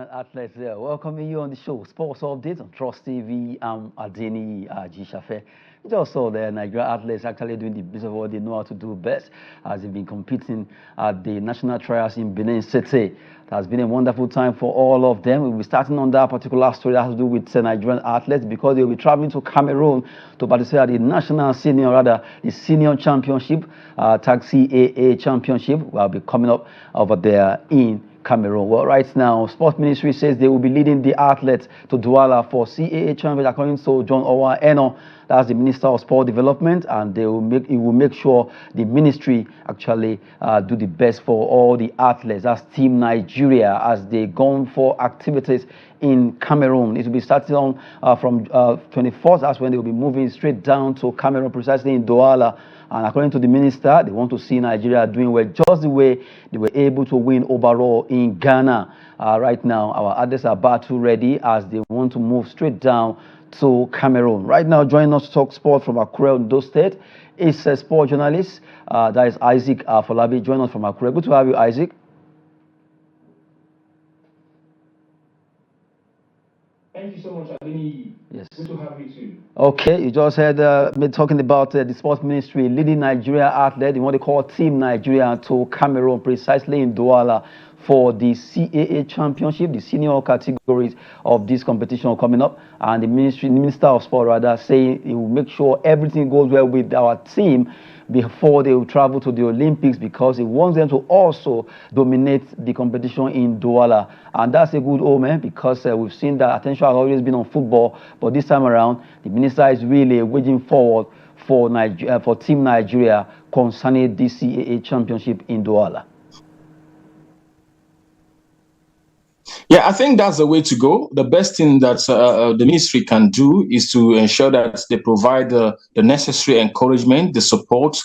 Nigerian athletes there. Welcoming you on the show, Sports Update on Trust TV. I'm Adeni Jishafe. We just saw the Nigerian athletes actually doing the best of what they know how to do best, as they've been competing at the national trials in Benin City. It has been a wonderful time for all of them. We'll be starting on that particular story that has to do with Nigerian athletes, because they'll be traveling to Cameroon to participate at the senior championship, tag CAA championship, will be coming up over there in Cameroon. Well, right now, Sports Ministry says they will be leading the athletes to Douala for CAA championship, according to John Enoh. That's the Minister of Sport Development, and it will make sure the ministry actually do the best for all the athletes. That's Team Nigeria, as they go for activities in Cameroon. It will be starting on from 24th. That's when they will be moving straight down to Cameroon, precisely in Douala. And according to the minister, they want to see Nigeria doing well, just the way they were able to win overall in Ghana. Right now, our athletes are battle ready, as they want to move straight down to Cameroon. Right now, joining us to talk sport from Akure, Ondo State, is a sport journalist. That is Isaac Folabi. Join us from Akure. Good to have you, Isaac. Thank you so much, Adeni. Yes. Good to have you too. Okay, you just heard me talking about the sports ministry leading Nigeria athlete in what they call Team Nigeria to Cameroon, precisely in Douala, for the CAA championship, the senior categories of this competition coming up. And the Minister of Sport saying he will make sure everything goes well with our team before they will travel to the Olympics, because he wants them to also dominate the competition in Douala. And that's a good omen, because we've seen that attention has always been on football, but this time around, the minister is really waging forward for Team Nigeria concerning the CAA championship in Douala. Yeah, I think that's the way to go. The best thing that the ministry can do is to ensure that they provide the necessary encouragement, the support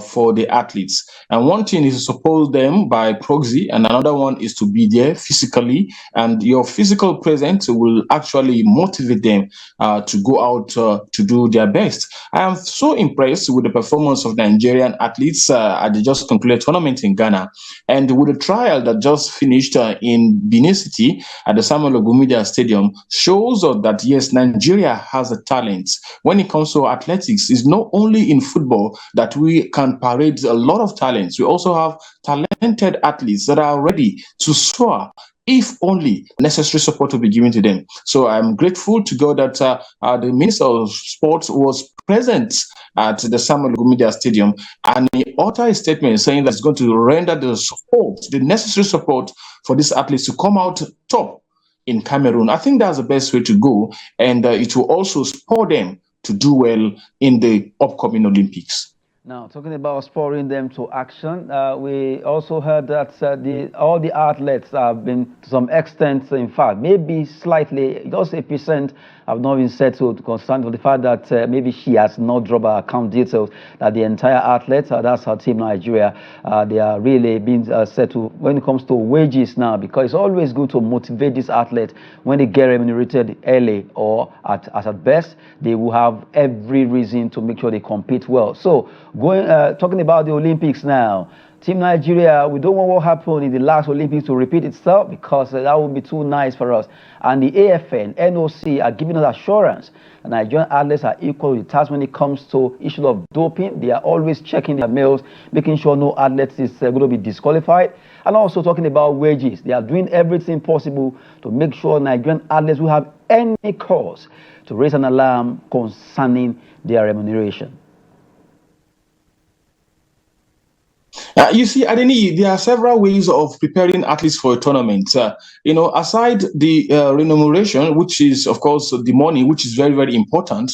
for the athletes. And one thing is to support them by proxy, and another one is to be there physically. And your physical presence will actually motivate them to go out to do their best. I am so impressed with the performance of Nigerian athletes at the just concluded tournament in Ghana, and with the trial that just finished in Benin City at the Samuel Ogumilya Stadium, shows us that yes, Nigeria has a talent. When it comes to athletics, it's not only in football that we can parade a lot of talents. We also have talented athletes that are ready to soar, if only necessary support will be given to them. So I'm grateful to God that the Minister of Sports was present at the Samuel Ogumilya Stadium, and he uttered a statement saying that it's going to render the support, the necessary support for these athletes to come out top in Cameroon. I think that's the best way to go, and it will also spur them to do well in the upcoming Olympics. Now, talking about spurring them to action, we also heard that all the athletes have been, to some extent, in fact, maybe slightly, just 8% have not been settled, concerned with the fact that maybe she has not dropped her account details, that the entire athletes, that's her Team Nigeria, they are really being settled when it comes to wages now, because it's always good to motivate these athletes when they get remunerated early, or at best, they will have every reason to make sure they compete well. So, talking about the Olympics now, Team Nigeria, we don't want what happened in the last Olympics to repeat itself, because that would be too nice for us. And the AFN, NOC are giving us assurance that Nigerian athletes are equal to the task when it comes to issue of doping. They are always checking their mails, making sure no athlete is going to be disqualified. And also talking about wages, they are doing everything possible to make sure Nigerian athletes will have any cause to raise an alarm concerning their remuneration. You see, Adeni, there are several ways of preparing athletes for a tournament. Aside the remuneration, which is, of course, the money, which is very, very important,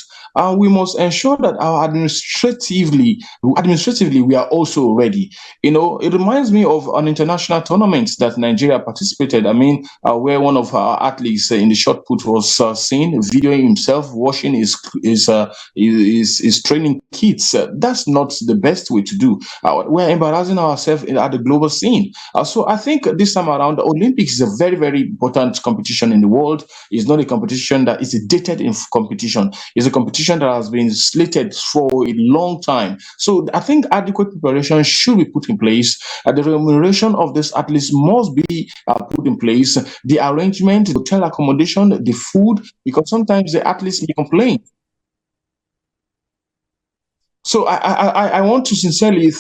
we must ensure that our administratively, we are also ready. It reminds me of an international tournament that Nigeria participated. I mean, where one of our athletes in the shot put was seen videoing himself washing his training kits. That's not the best way to do. We're embarrassing imposing ourselves at the global scene. So I think this time around, the Olympics is a very, very important competition in the world. It's not a competition that is a dated competition. It's a competition that has been slated for a long time. So I think adequate preparation should be put in place. The remuneration of these athletes must be put in place. The arrangement, the hotel accommodation, the food, because sometimes the athletes may complain. So I want to sincerely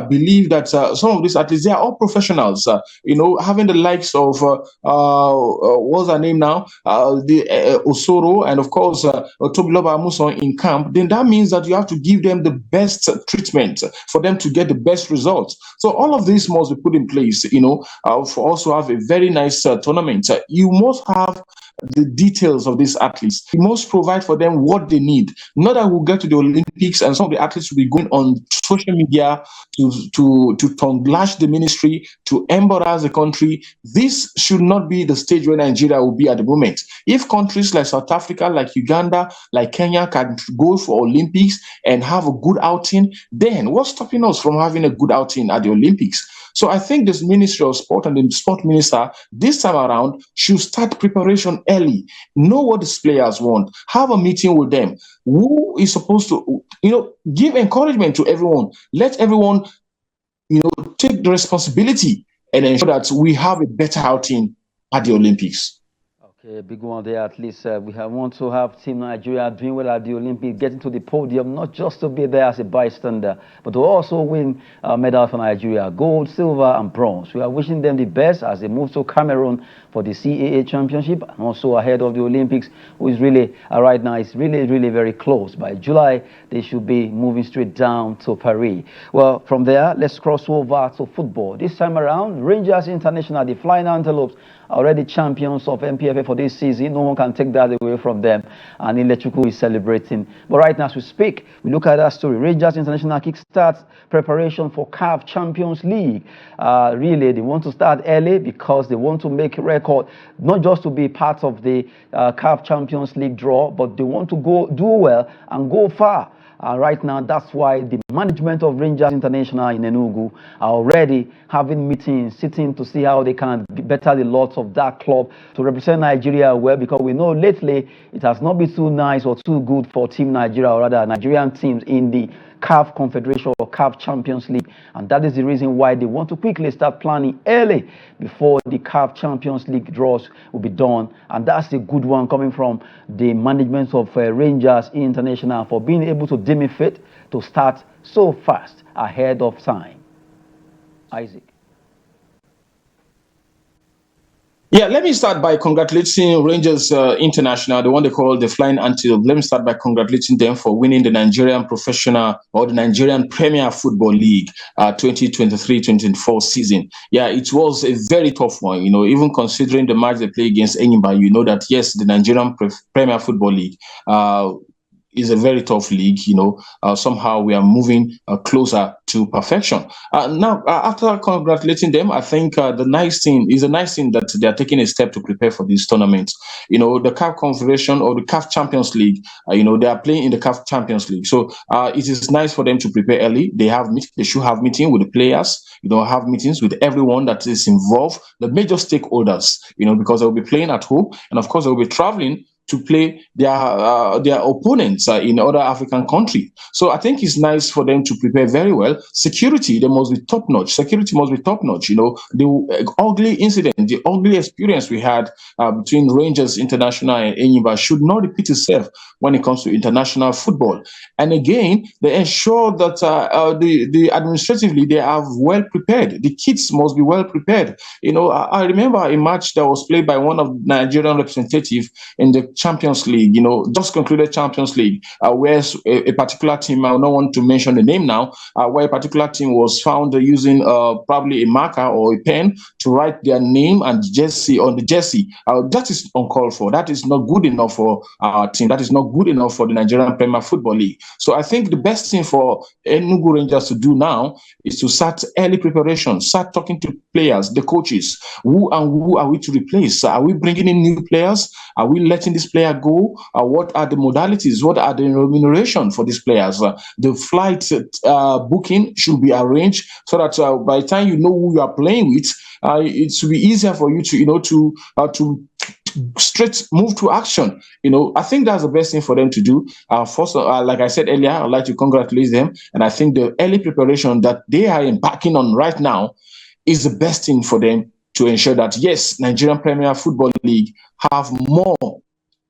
believe that some of these athletes, they are all professionals. Having the likes of what's her name now, the Osoro, and of course Tobiloba Amuson in camp. Then that means that you have to give them the best treatment for them to get the best results. So all of this must be put in place. For us to have a very nice tournament, you must have the details of these athletes. You must provide for them what they need. Not that we'll get to the Olympics and some of the athletes will be going on social media to tongue lash the ministry, to embarrass the country. This should not be the stage where Nigeria will be at the moment. If countries like South Africa, like Uganda, like Kenya can go for Olympics and have a good outing, then what's stopping us from having a good outing at the Olympics? So I think this Ministry of Sport and the Sport Minister this time around should start preparation early. Know what these players want. Have a meeting with them. Who is supposed to, give encouragement to everyone. Let everyone, take the responsibility and ensure that we have a better outing at the Olympics. Okay, big one there. At least we want to have Team Nigeria doing well at the Olympics, getting to the podium, not just to be there as a bystander, but to also win medals for Nigeria, gold, silver, and bronze. We are wishing them the best as they move to Cameroon for the CAA Championship, and also ahead of the Olympics, who is really, right now, is really, really very close. By July, they should be moving straight down to Paris. Well, from there, let's cross over to football. This time around, Rangers International, the Flying Antelopes, already champions of MPFA for this season. No one can take that away from them. And Electrical is celebrating. But right now, as we speak, we look at that story. Rangers International kickstarts preparation for CAF Champions League. Really, they want to start early because they want to make a record, not just to be part of the CAF Champions League draw, but they want to do well and go far. Right now, that's why the management of Rangers International in Enugu are already having meetings, sitting to see how they can better the lots of that club to represent Nigeria well, because we know lately it has not been too nice or too good for Team Nigeria, or rather Nigerian teams in the CAF Confederation or CAF Champions League. And that is the reason why they want to quickly start planning early before the CAF Champions League draws will be done. And that's a good one coming from the management of Rangers International for being able to deem it fit to start so fast ahead of time. Isaac. Yeah, let me start by congratulating Rangers International, the one they call the Flying Antelope. Let me start by congratulating them for winning the Nigerian Professional or the Nigerian Premier Football League 2023-2024 season. Yeah, it was a very tough one, even considering the match they play against Enyimba. You know that, yes, the Nigerian Premier Football League is a very tough league. Somehow we are moving closer to perfection. Now, after congratulating them, I think the nice thing that they are taking a step to prepare for this tournament. The CAF Confederation or the CAF Champions League, they are playing in the CAF Champions League. So it is nice for them to prepare early. They should have meeting with the players, have meetings with everyone that is involved, the major stakeholders, because they will be playing at home. And of course, they will be traveling to play their opponents in other African countries. So I think it's nice for them to prepare very well. Security, they must be top-notch. Security must be top-notch. The ugly incident, the ugly experience we had between Rangers International and Enyimba should not repeat itself when it comes to international football. And again, they ensure that the administratively, they are well prepared. The kids must be well prepared. I remember a match that was played by one of the Nigerian representatives in the Champions League, just concluded Champions League, where a particular team, I don't want to mention the name now, where a particular team was found using probably a marker or a pen to write their name and jersey on the jersey. That is uncalled for. That is not good enough for our team. That is not good enough for the Nigerian Premier Football League. So I think the best thing for Enugu Rangers to do now is to start early preparation, start talking to players, the coaches. Who are we to replace? Are we bringing in new players? Are we letting these this player go? What are the modalities? What are the remuneration for these players? The flight booking should be arranged so that by the time you know who you are playing with, it should be easier for you to, to straight move to action. I think that's the best thing for them to do. First, like I said earlier, I'd like to congratulate them, and I think the early preparation that they are embarking on right now is the best thing for them to ensure that yes, Nigerian Premier Football League have more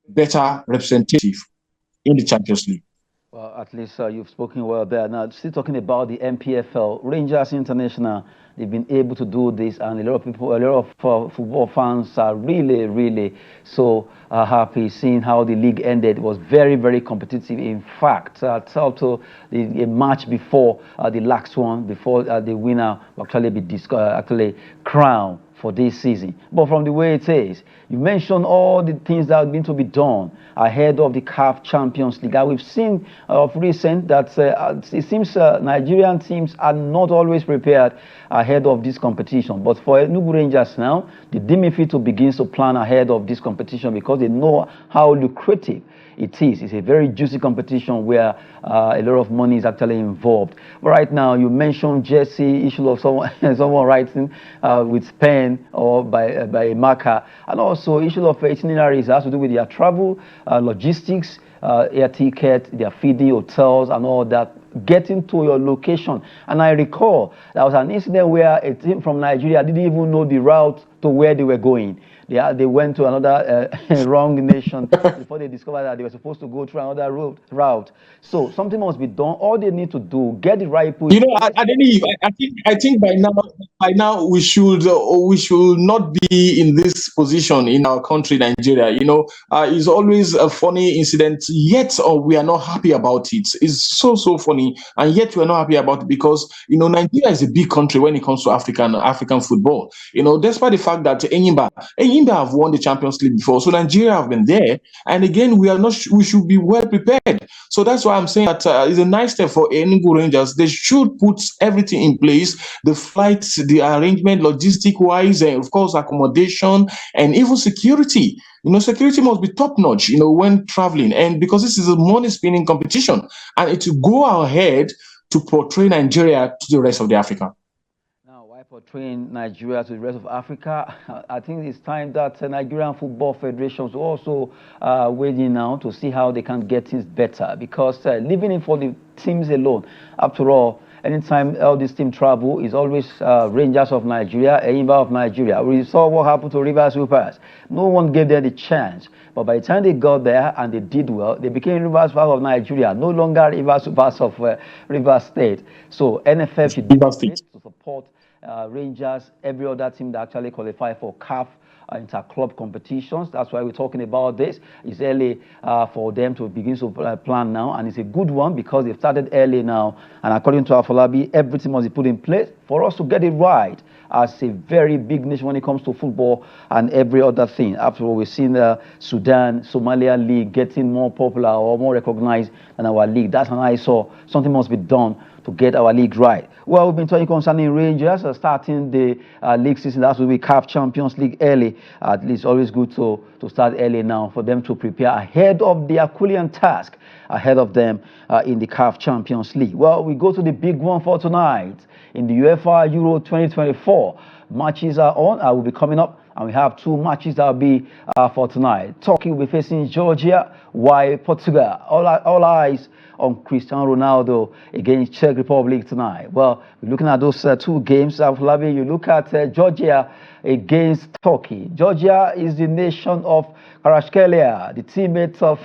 better representative in the Champions League. Well, at least you've spoken well there. Now, still talking about the MPFL, Rangers International, they've been able to do this, and a lot of people, a lot of football fans are really, really so happy seeing how the league ended. It was very, very competitive. In fact, also a match before the last one, before the winner will actually be actually crowned for this season. But from the way it is, you mentioned all the things that are going to be done ahead of the CAF Champions League. And we've seen of recent that it seems Nigerian teams are not always prepared ahead of this competition. But for Enugu Rangers now, they deem it to begin to plan ahead of this competition because they know how lucrative it is. It's a very juicy competition where a lot of money is actually involved. But right now, you mentioned Jesse, issue of someone writing with pen or by a marker, and also issue of itineraries has to do with their travel, logistics, air ticket, their feeding, hotels, and all that, getting to your location. And I recall there was an incident where a team from Nigeria didn't even know the route to where they were going. They went to another wrong nation before they discovered that they were supposed to go through another route. So something must be done. All they need to do, get the right people. I think by now we should not be in this position in our country, Nigeria. It's always a funny incident. Yet, we are not happy about it. It's so funny, and yet we are not happy about it because Nigeria is a big country when it comes to African football. Despite the fact that Enyimba have won the Champions League before, so Nigeria have been there, and again we should be well prepared. So that's why I'm saying that it's a nice step for Enugu Rangers. They should put everything in place: the flights, the arrangement, logistic wise, and of course accommodation and even security. Security must be top notch. When traveling, and because this is a money spinning competition, and it will go ahead to portray Nigeria to the rest of the Africa. Portraying Nigeria to the rest of Africa, I think it's time that Nigerian Football Federation is also waiting now to see how they can get things better, because leaving it for the teams alone, after all, anytime all these teams travel, is always Rangers of Nigeria, Enyimba of Nigeria. We saw what happened to Rivers Vipers. No one gave them the chance. But by the time they got there and they did well, they became Rivers Vipers of Nigeria, no longer Rivers Vipers of Rivers State. So NFF should do to support Rangers, every other team that actually qualify for CAF inter-club competitions. That's why we're talking about this. It's early for them to begin to plan now, and it's a good one because they've started early now. And according to Afolabi, everything must be put in place for us to get it right as a very big nation when it comes to football and every other thing. After all, we've seen the Sudan, Somalia league getting more popular or more recognized than our league. That's an eyesore. Something must be done to get our league right. Well, we've been talking concerning Rangers starting the league season. That will be CAF Champions League early. At least always good to start early now for them to prepare ahead of the Herculean task ahead of them in the CAF Champions League. Well, we go to the big one for tonight in the UEFA Euro 2024. Matches are on. I will be coming up, and we have two matches that will be for tonight. Turkey will be facing Georgia, while Portugal, all eyes on Cristiano Ronaldo against Czech Republic tonight. Well, we're looking at those two games. Afolabi, you look at Georgia against Turkey. Georgia is the nation of Kvaratskhelia, the teammate of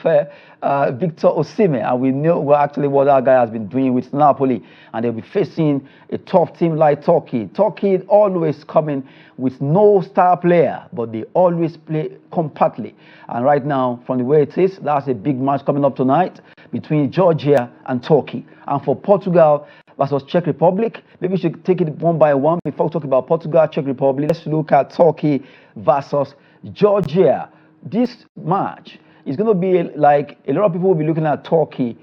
Victor Osimhen, and we know actually what that guy has been doing with Napoli, and they'll be facing a tough team like Turkey. Turkey always coming with no star player, but they always play compactly. And right now, from the way it is, that's a big match coming up tonight between Georgia and Turkey. And for Portugal versus Czech Republic, maybe we should take it one by one before we talk about Portugal, Czech Republic. Let's look at Turkey versus Georgia. This match is going to be like a lot of people will be looking at Turkey,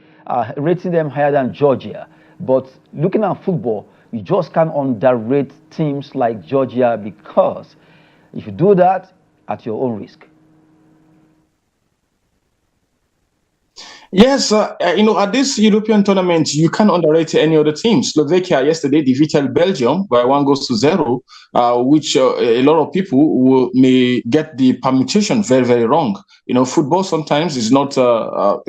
rating them higher than Georgia. But looking at football, you just can't underrate teams like Georgia, because if you do that, at your own risk. Yes, at this European tournament, you can't underrate any other team. Slovakia yesterday defeated Belgium by 1-0, which a lot of people may get the permutation very, very wrong. Football sometimes is not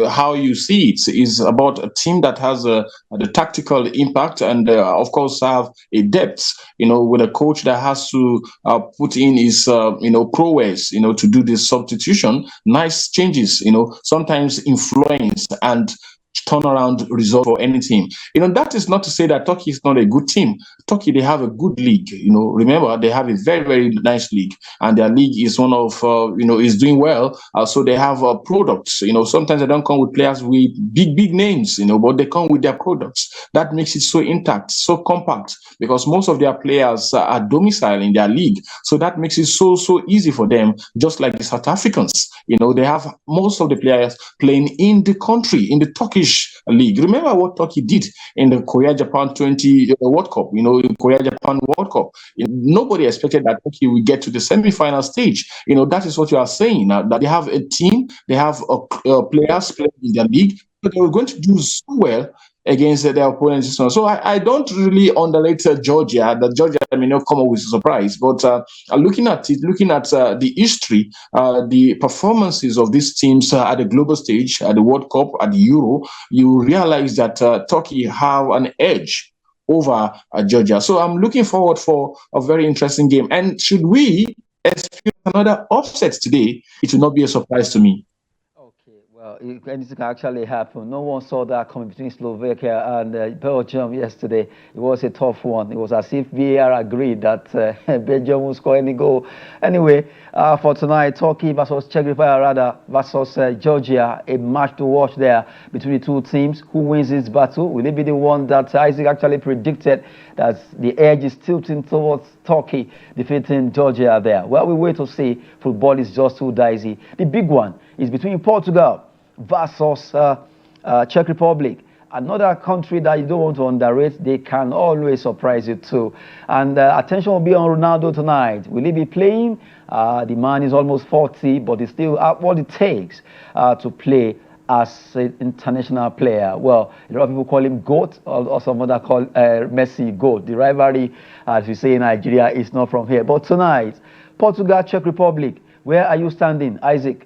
how you see it. It's about a team that has the tactical impact and, of course, have a depth. With a coach that has to put in his, prowess, to do this substitution, nice changes, sometimes influence and turnaround result for any team. That is not to say that Turkey is not a good team. Turkey, they have a good league. Remember, they have a very, very nice league, and their league is one of, is doing well. So they have products. Sometimes they don't come with players with big, big names, but they come with their products. That makes it so intact, so compact, because most of their players are domiciled in their league. So that makes it so, so easy for them, just like the South Africans. They have most of the players playing in the country, in the Turkish league. Remember what Turkey did in the Korea-Japan 20 World Cup, Korea-Japan World Cup. Nobody expected that Turkey would get to the semi-final stage. That is what you are saying, that they have a team, they have players playing in their league, but they were going to do so well against their opponents. So I don't really underrate Georgia. That Georgia may not come up with a surprise, but looking at the history, the performances of these teams at the global stage, at the World Cup, at the Euro, you realize that Turkey have an edge over Georgia. So I'm looking forward for a very interesting game. And should we expect another upset today, it will not be a surprise to me. Okay, well, anything can actually happen. No one saw that coming between Slovakia and Belgium yesterday. It was a tough one. It was as if VAR agreed that Belgium won't score any goal. Anyway, for tonight, Turkey versus Czech Republic, rather, versus Georgia, a match to watch there between the two teams. Who wins this battle? Will it be the one that Isaac actually predicted that the edge is tilting towards Turkey defeating Georgia there? Well, we wait to see. Football is just too dicey. The big one is between Portugal versus Czech Republic. Another country that you don't want to underrate. They can always surprise you too. And attention will be on Ronaldo tonight. Will he be playing? The man is almost 40, but he still have what it takes to play as an international player. Well, a lot of people call him GOAT, or some other call Messi GOAT. The rivalry, as we say in Nigeria, is not from here. But tonight, Portugal, Czech Republic, where are you standing, Isaac?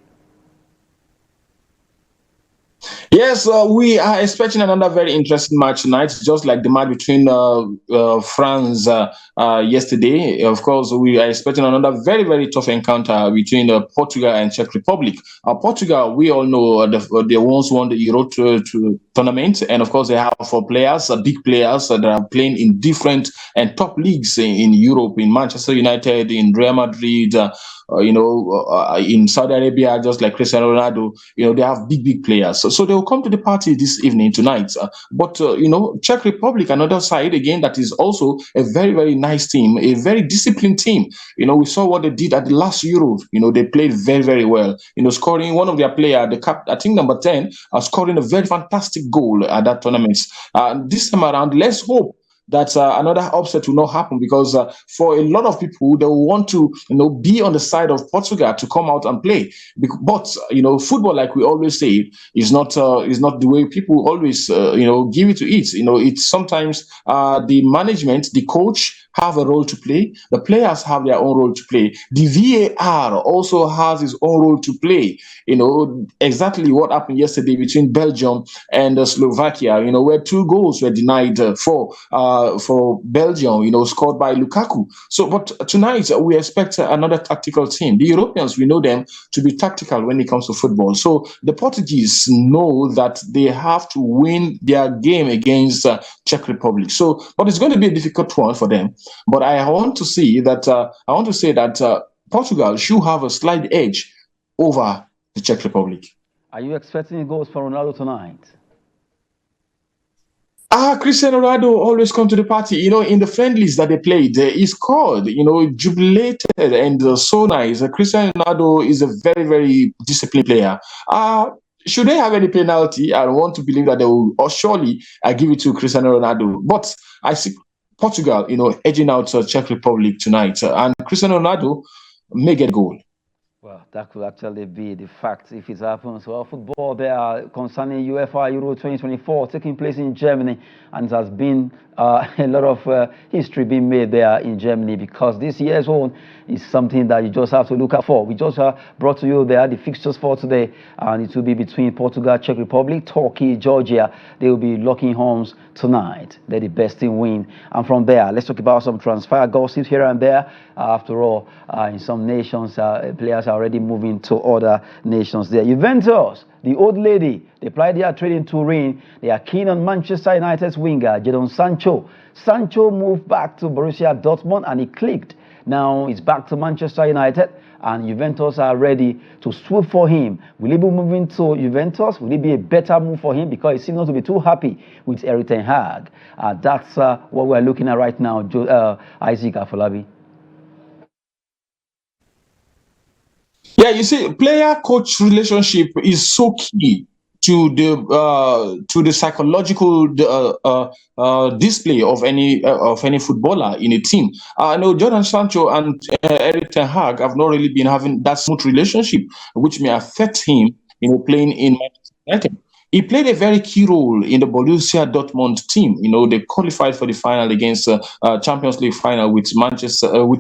Yes, we are expecting another very interesting match tonight, just like the match between France yesterday. Of course, we are expecting another very, very tough encounter between Portugal and Czech Republic. Portugal, we all know they once won the Euro tournament, and of course, they have four players, big players that are playing in different and top leagues in Europe, in Manchester United, in Real Madrid. In Saudi Arabia, just like Cristiano Ronaldo, they have big, big players. So they will come to the party this evening tonight. But Czech Republic, another side again, that is also a very, very nice team, a very disciplined team. We saw what they did at the last Euro. They played very, very well. Scoring one of their players, I think number 10, scoring a very fantastic goal at that tournament. This time around, let's hope that another upset will not happen, because for a lot of people, they will want to be on the side of Portugal to come out and play. But football, like we always say, is not the way people always give it to it. It's sometimes the management, the coach, have a role to play. The players have their own role to play. The VAR also has its own role to play. Exactly what happened yesterday between Belgium and Slovakia, where 2 goals were denied for Belgium, scored by Lukaku. So, but tonight we expect another tactical team. The Europeans, we know them to be tactical when it comes to football. So the Portuguese know that they have to win their game against Czech Republic. So, but it's going to be a difficult one for them. But I want to say that Portugal should have a slight edge over the Czech Republic. Are you expecting goals for Ronaldo tonight? Cristiano Ronaldo always come to the party. In the friendlies that they played, he scored, jubilated and so nice. Cristiano Ronaldo is a very, very disciplined player. Should they have any penalty, I want to believe that they will surely give it to Cristiano Ronaldo. But I see Portugal, edging out Czech Republic tonight. And Cristiano Ronaldo may get a goal. Well, That could actually be the fact if it happens. Well, football there concerning UEFA Euro 2024 taking place in Germany, and it has been a lot of history being made there in Germany because this year's one is something that you just have to look out for. We just brought to you there the fixtures for today, and it will be between Portugal, Czech Republic, Turkey, Georgia. They will be locking horns tonight. Let the best team win. And from there, let's talk about some transfer gossip here and there. After all, in some nations, players are already moving to other nations there. Juventus, the old lady, they played their trade in Turin. They are keen on Manchester United's winger, Jadon Sancho. Sancho moved back to Borussia Dortmund and he clicked. Now he's back to Manchester United and Juventus are ready to swoop for him. Will he be moving to Juventus? Will it be a better move for him? Because he seems not to be too happy with Erik ten Hag. That's what we're looking at right now, Isaac Afolabi. Yeah, you see, player-coach relationship is so key to the psychological display of any footballer in a team. I know Jadon Sancho and Erik ten Hag have not really been having that smooth relationship, which may affect him, playing in Manchester United. He played a very key role in the Borussia Dortmund team. They qualified for the final against Champions League final with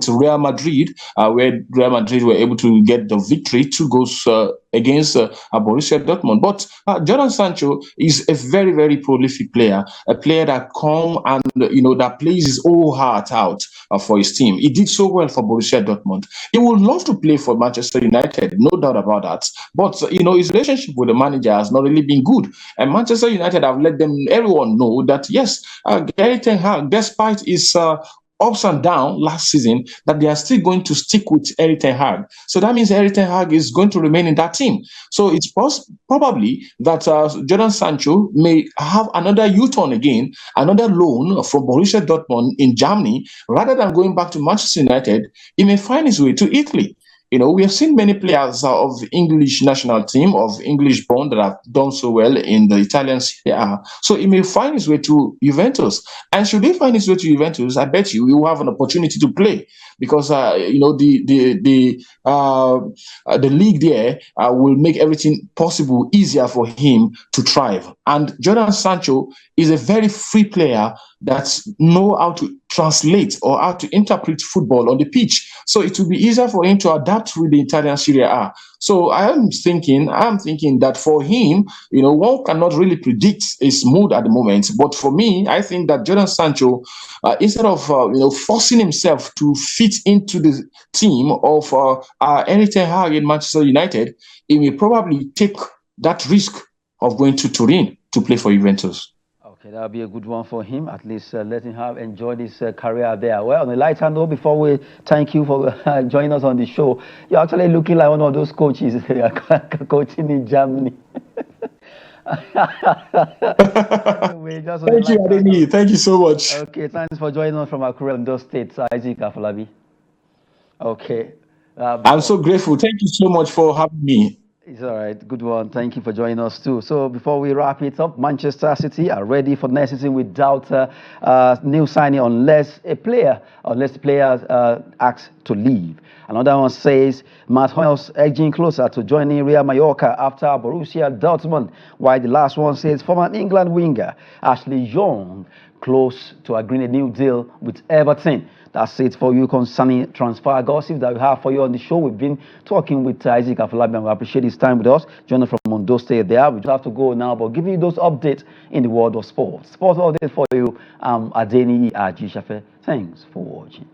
Real Madrid, where Real Madrid were able to get the victory, 2 goals against Borussia Dortmund. But Jadon Sancho is a very, very prolific player, a player that comes and that plays his whole heart out for his team. He did so well for Borussia Dortmund. He would love to play for Manchester United, no doubt about that. But his relationship with the manager has not really been good. And Manchester United have let everyone know that yes, Erik ten Hag, despite his ups and downs last season, that they are still going to stick with Erik ten Hag. So that means Erik ten Hag is going to remain in that team. So it's probably that Jadon Sancho may have another U-turn again, another loan from Borussia Dortmund in Germany, rather than going back to Manchester United. He may find his way to Italy. We have seen many players of the English national team, of English born, that have done so well in the Italian CAA. So he may find his way to Juventus. And should he find his way to Juventus, I bet you he will have an opportunity to play because the league there will make everything possible easier for him to thrive. And Jadon Sancho is a very free player that know how to translate or how to interpret football on the pitch. So it will be easier for him to adapt with the Italian Serie A. So I'm thinking that for him, one cannot really predict his mood at the moment. But for me, I think that Jadon Sancho, instead of forcing himself to fit into the team of Erik ten Hag in Manchester United, he may probably take that risk of going to Turin to play for Juventus. Okay, that'll be a good one for him. At least let him enjoy his career there. Well, on the lighter note, before we thank you for joining us on the show, you're actually looking like one of those coaches coaching in Germany. Anyway, thank you, Adeni. Thank you so much. Okay, thanks for joining us from Akure in those states, Isaac Afolabi. Okay. I'm so grateful. Thank you so much for having me. It's all right. Good one. Thank you for joining us too. So before we wrap it up, Manchester City are ready for next season without new signing unless the player asks to leave. Another one says Matt Hummels edging closer to joining Real Mallorca after Borussia Dortmund, while the last one says former England winger Ashley Young close to agreeing a new deal with Everton. That's it for you concerning transfer gossip that we have for you on the show. We've been talking with Isaac Afolabi and we appreciate his time with us. Joining from Mondo State there. We just have to go now, but giving you those updates in the world of sports. Sports update for you. Adeni Ajishafe. Thanks for watching.